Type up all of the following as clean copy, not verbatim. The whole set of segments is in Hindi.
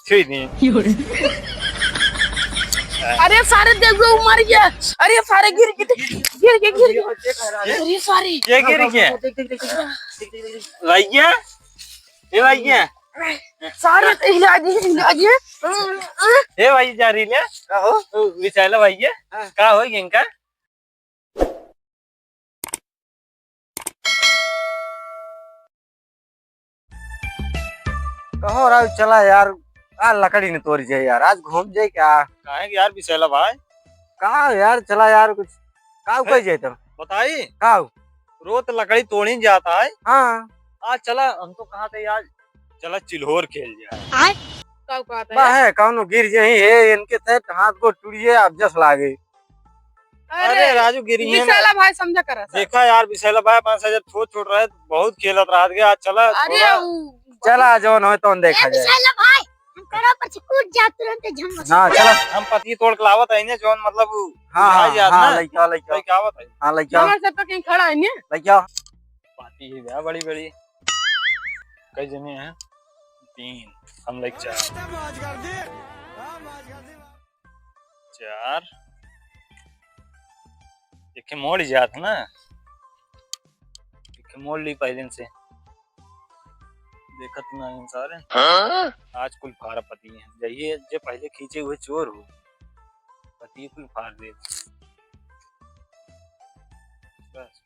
छुई दी। अरे सारे देखो मर गया। अरे सारे गिर गए। अरे सारे ये गिर गया भैया, ये भैया सारे हिला दिए। हे भाई जा रही ले विचारला भैया का हो इनका। कहो राव चला यार, आज लकड़ी ने तोड़ जाए यार, आज घूम जाए क्या। काहे कि यार विचारला भाई कहा यार चला यार, कुछ का कह जाए तो बताई का। रोज लकड़ी तोड़ी जाता है। हाँ आज चला हम तो कहा थे यार चला चिल्होर खेल जाए। कब कहता बा है? है कौन गिर जाए है इनके तहत हाथ को टूट जाए, अब जस लागे। अरे राजू गिरी है ना। विशाला भाई समझा करा था। देखा यार विशाला भाई 5 हजार छोट छोट रहे बहुत खेलत रहा गया। आज चला अरे चला जौन हो तो देखा जाए। विशाला भाई हम करा पर से कूद जा तुरंत झंग। हाँ चला। हम पति तोड़ के लावत है ना जौन मतलब हाँ बुझाई जात हाँ ना। लइका क्या आवत है हाँ लइका हमारे साथ तो कहीं खड़ा है नहीं। लइका। पार्टी ही है बड़ी बड़ी। कई जने हैं 3 हम लाइक 4 एक मोड़ जात ना, एक मोड़ ली पहले से देखत ना सारे। आज कुल फारा पति है जाइए जो पहले खींचे हुए चोर हो पति कुल फार दे बस।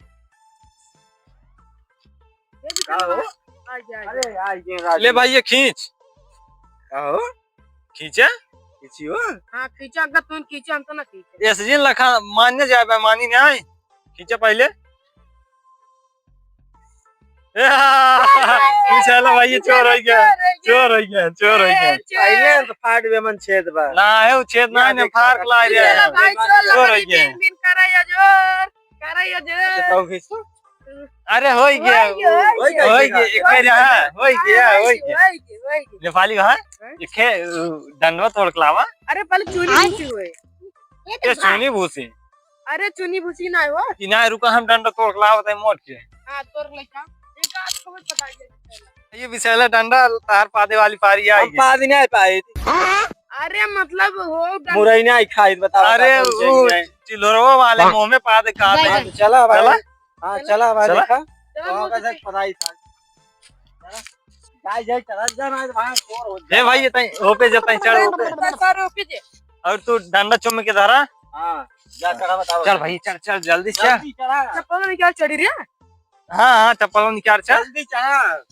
अरे यार ये राजू ले भाई ये खींच कहो खींचा किसी हो। हाँ खींचा अगर तुम खींचे हम तो ना खींचे। ऐसे जिन लखा मान्य जाए मानी नहीं आए खींचा पहले। विशाला भाई ये चोर हो गया चोर हो गया चोर हो गया। पहले तो फाट में मन छेद बा ना है वो छेद ना है फार ला रहे विशाला हैं। भाई चोर चोर लगा हो गया। दिन कराया जोर कराया जोर। तो खींचो। अरे हो गया हो गया एक मेरे हां हो गया नेपाली कहां ये खे दंडवा तोड़ के लावा। अरे पहले चुनी भूसी हुए। ये चुनी भूसी अरे चुनी भूसी ना हुआ। इना रुका हम डंडा तोड़ के लावा मोड़ के। हाँ तोड़ लेका एक आज को पता है। ये विशाला डंडा तार पादे वाली पारी आई हम पाद नहीं पाए अरे मतलब हो मुरई नहीं खाई बताओ। अरे वो चिल्होरवा वाले मुंह में पादे का दे। चला भाई। चला? हाँ चला भाई चला? देखा तो कैसे पढ़ाई था। जाए जाए चला जाना भाई चोर हो ए भाई ये तई ओपे जतई चढ़ ओपे सारे ओपी दे। और तू डंडा चुम के धरा। हाँ जा चढ़ा बताओ। चल भाई चल चल जल्दी चल। जल्दी चढ़ा चप्पल में क्या चढ़ी रे। हाँ हाँ चप्पलों निकाल चल जल्दी चढ़ा।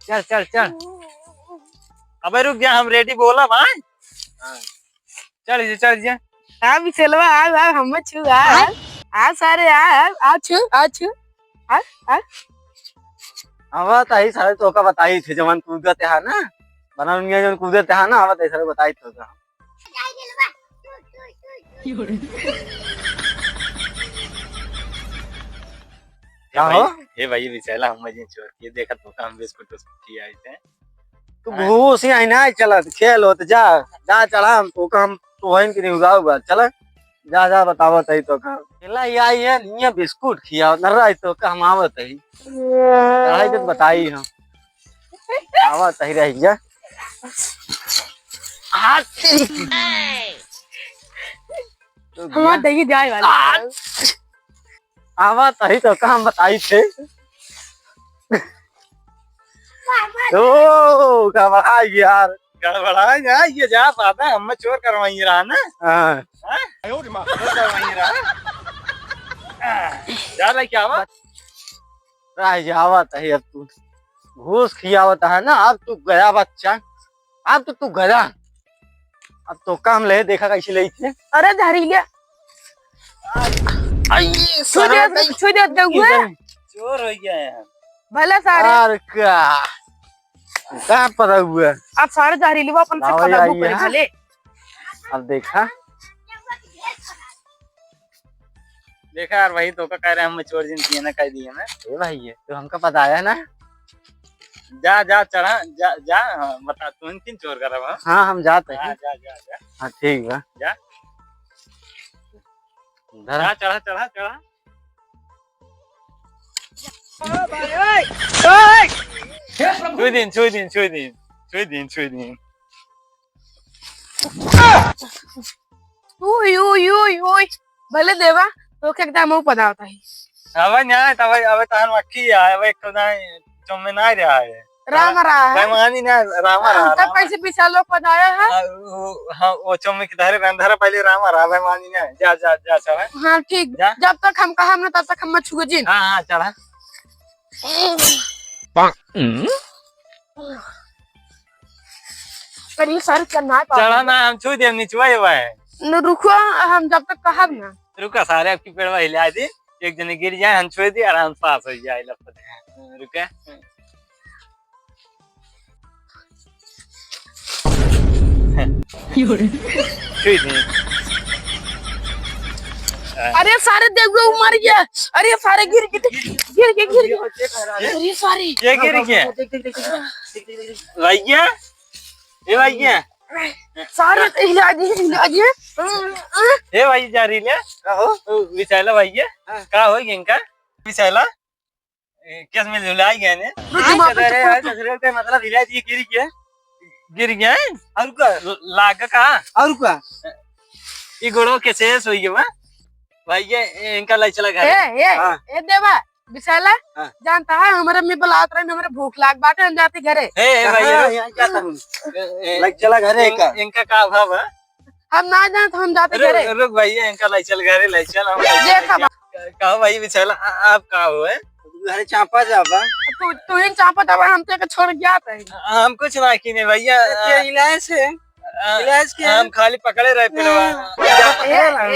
चल चल चल। अबे रुक जा हम रेडी बोला भाई। चल जा आ विशालवा आ हम छु आ सारे आ छु आ हवा ताई सारे तो का बताई थे जवन कूदते है ना बनाउनिया जवन कूदते है ना हवा ताई सारे बताई तो का। क्या हो हे भाई विशाला हम मजे चोर के देखत तो काम बिस्कुट उस्कुट आए थे। तू घूस ही आई ना चला खेल हो तो जा जा चढ़ा हम तो काम तो होइन कि नहीं उगाऊगा चला जा जा बतावत है तो का केला ये आई है निया बिस्कुट खिया न रहा तो का हम आवत है चढ़ाई तो बताई हम आवत है रह जा हाथ तेरी हमारा दही जाए वाली। आवत है तो काम बताई थे। ओ का भाई यार गड़बड़ा जा ये जा पाता हम चोर करवाई रहा ना। हाँ चोर करवाई रहा जा रहा क्या हुआ। राज आवत है अब तू घूस खियावत है ना अब तू गया बच्चा अब तो तू गया अब तो काम ले देखा कैसे ले थे। अरे धरी ले छुई दे हुए चोर हो गया है। भला सारे यार क्या पता हुआ आप सारे धरी ले वो अपन से लाओ खड़ा यार बुक करे ये। भले। अब देखा देखा यार वही तो का कह रहे हम चोर जिन किए ना कह दिए ना। ए भाई ये तो हमका पता है ना। जा जा चढ़ा जा जा हाँ, बता तू किन चोर कर रहा हाँ हम जाते जा हैं। जा जा जा हाँ ठीक है जा धरा जा चढ़ा चढ़ा चढ़ा। छुई दिन उई उई उई उई भले देवा तो क्या एकदम वो पता होता है अब ना तब अब तहन मक्खी है अब एक ना चुम्मे ना रहा है राम रहा है बेमानी ना रामा रहा तब कैसे पीछा लोग बताया है हाँ वो चुम्मे की धरे रंधरा पहले रामा रहा बेमानी ना जा जा जा सब हाँ ठीक जा। जब तक हम कहा हमने तब तक हम मत छुए जिन हाँ हाँ चला पर ये सारे करना है चला ना हम छू दे नीचवा हुआ है न रुको हम जब तक कहा ना रुका सारे आपकी पेड़वा हिला दी एक जने गिर जाए हम छुए दी आराम से पास हो जाए लपट रुके छुई दी अरे सारे देखो मर गया अरे सारे गिर गए अरे सारे ये गिर गया भैया ये भैया सारे हिला दिए ए भाई जा रही ले कहो विशाला भैया का हो इनका विशाला किस में झुलाई गए ने मतलब हिला दिए गिर गया है और का लाग का और का ये गोड़ो कैसे सोई गया भैया इनका लाई चला घर ए देवा विशाला हाँ। जानता है हमारे में बुलात रहे हमारे भूख लाग बाटे हम जाते घरे ए भैया यहाँ जाता हूँ लग चला घरे का इनका का भाव है हम ना जाते हम जाते घरे रुक भैया इनका लाई चल घरे लाई चल हम ये खबर कहो भाई विशाला आप का हो है घरे चापा जाबा तू इन चापा दबा हम ते छोड़ गया था हम कुछ ना किने भैया इलाज है इलाज क्या हम खाली पकड़े रहे फिर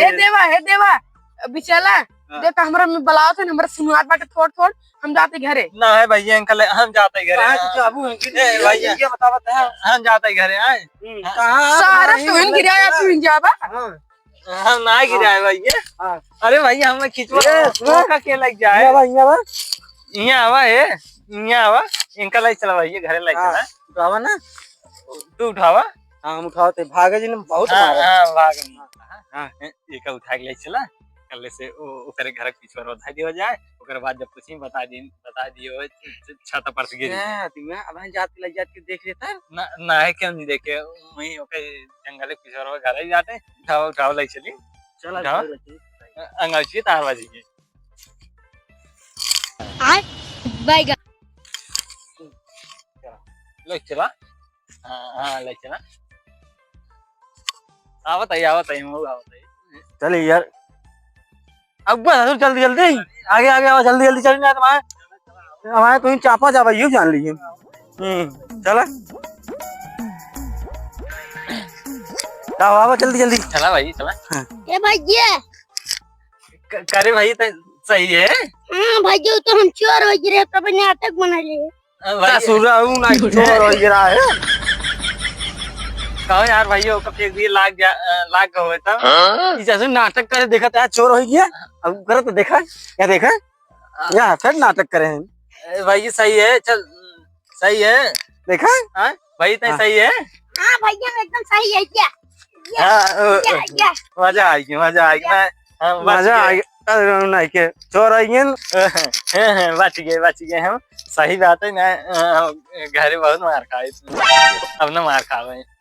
ए देवा विशाला देख हमरा में बुलाओ थे हमारे सुनात बाटे थोड़ हम जाते घरे ना है भैया अंकल हम जाते घरे जाबू है भैया ये बतावत है हम जाते घरे आए सारा तू इन गिराया तू इन जाबा हम ना गिराए भैया हाँ। अरे भैया हमें खिंचवा सुनो। मौका के लग जाए यहाँ आवा है यहाँ आवा इनका लाई चला भैया घरे लाई चला उठावा ना तू उठावा हाँ हम उठावते भागे जी ने बहुत हाँ मारा हाँ भाग हाँ। ये का उठा के लाई चला कल से ओकरे घर पीछे रोधा दिया जाए ओकर बाद जब कुछ बता दियो छत पर से गिर मैं अब जाते लग जाते देख लेता ना है क्यों नहीं देखे वहीं ओके जंगल के पीछे रो घर ही जाते उठाओ लाई चली चला अंगलची तार बाजी के बैगा ले चला हाँ ले चला आवत है चल यार अब बस जल्दी जल्दी आगे आगे आओ जल्दी जल्दी चल ना हमारे तुम चापा जाबा यू जान लीजिए चला आओ आओ जल्दी जल्दी चला भाई चला ए भैया करे भाई तो सही है हाँ भैया तो हम चोर हो गिरे तब नाटक बना लिए सुरा हूं ना चोर हो गिरा है कहो यार भाइयों कब एक भी लाग हो तब जैसे नाटक करे देखा था चोर हो गया अब करो तो देखा क्या देखा यहाँ फिर नाटक करे हैं भाई सही है चल सही है देखा भाई तो सही है हाँ भैया एकदम सही है क्या मजा आएगी मजा आएगी नहीं के चोर आएंगे बच गए हम सही बात है ना घरे बहुत मार खाए अब ना मार खा रहे